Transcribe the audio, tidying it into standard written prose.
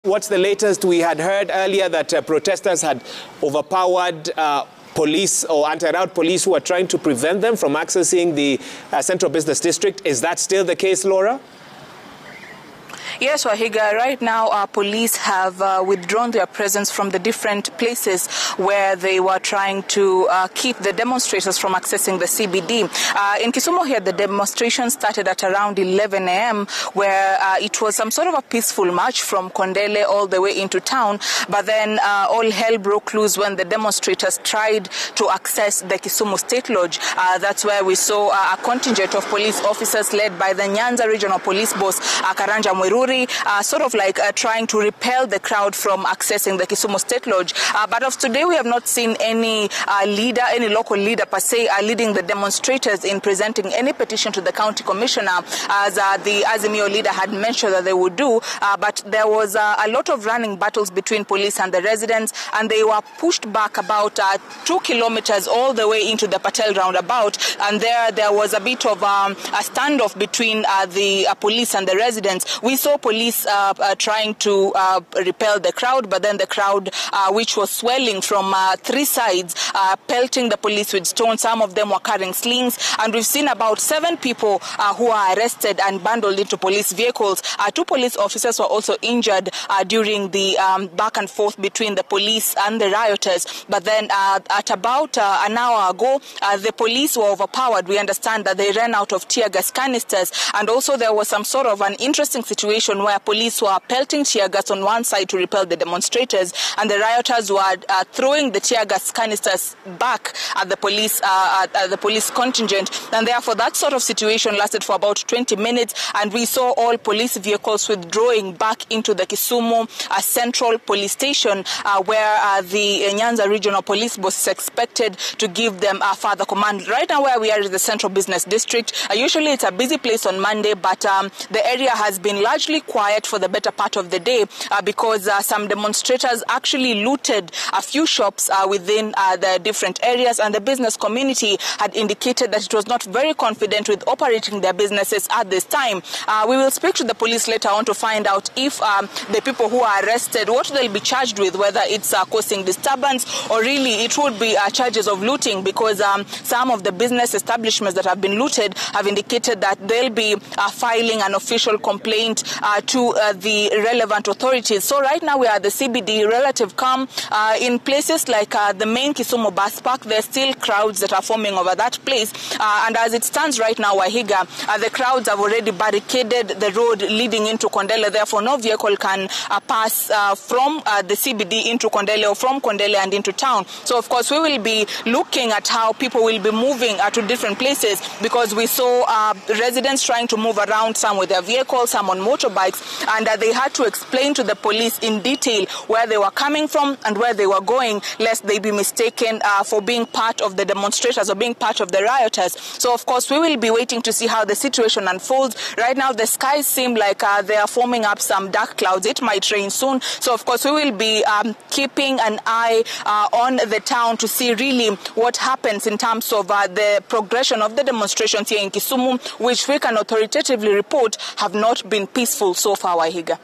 What's the latest? We had heard earlier that protesters had overpowered police or anti-riot police who were trying to prevent them from accessing the Central Business District. Is that still the case, Laura? Yes, Wahiga. Right now, police have withdrawn their presence from the different places where they were trying to keep the demonstrators from accessing the CBD. In Kisumu here, the demonstration started at around 11 a.m., where it was some sort of a peaceful march from Kondele all the way into town. But then all hell broke loose when the demonstrators tried to access the Kisumu State Lodge. That's where we saw a contingent of police officers led by the Nyanza Regional Police Boss, Karanja Mweruri, sort of like trying to repel the crowd from accessing the Kisumu State Lodge. But of today, we have not seen any any local leader per se, leading the demonstrators in presenting any petition to the county commissioner, as the Azimio leader had mentioned that they would do. But there was a lot of running battles between police and the residents, and they were pushed back about 2 kilometers all the way into the Patel roundabout. And there was a bit of a standoff between the police and the residents. We saw police trying to repel the crowd, but then the crowd, which was swelling from 3 sides, pelting the police with stones. Some of them were carrying slings, and we've seen about 7 people who are arrested and bundled into police vehicles. 2 police officers were also injured during the back and forth between the police and the rioters. But then at about an hour ago, the police were overpowered. We understand that they ran out of tear gas canisters, and also there was some sort of an interesting situation where police were pelting tear gas on one side to repel the demonstrators, and the rioters were throwing the tear gas canisters back at the police contingent. And therefore, that sort of situation lasted for about 20 minutes, and we saw all police vehicles withdrawing back into the Kisumu Central Police Station, where the Nyanza Regional Police Boss is expected to give them further command. Right now, where we are is the Central Business District. Usually, it's a busy place on Monday, but the area has been largely quiet for the better part of the day because some demonstrators actually looted a few shops within the different areas, and the business community had indicated that it was not very confident with operating their businesses at this time. We will speak to the police later on to find out if the people who are arrested, what they'll be charged with, whether it's causing disturbance or really it would be charges of looting, because some of the business establishments that have been looted have indicated that they'll be filing an official complaint to the relevant authorities. So right now we are at the CBD, relative calm. In places like the main Kisumu bus park, there's still crowds that are forming over that place. And as it stands right now, Wahiga, the crowds have already barricaded the road leading into Kondele. Therefore, no vehicle can pass from the CBD into Kondele or from Kondele and into town. So, of course, we will be looking at how people will be moving to different places, because we saw residents trying to move around, some with their vehicles, some on motorbikes, and they had to explain to the police in detail where they were coming from and where they were going, lest they be mistaken for being part of the demonstrators or being part of the rioters. So, of course, we will be waiting to see how the situation unfolds. Right now, the skies seem like they are forming up some dark clouds. It might rain soon. So, of course, we will be keeping an eye on the town to see really what happens in terms of the progression of the demonstrations here in Kisumu, which we can authoritatively report have not been peaceful so far, Wahiga.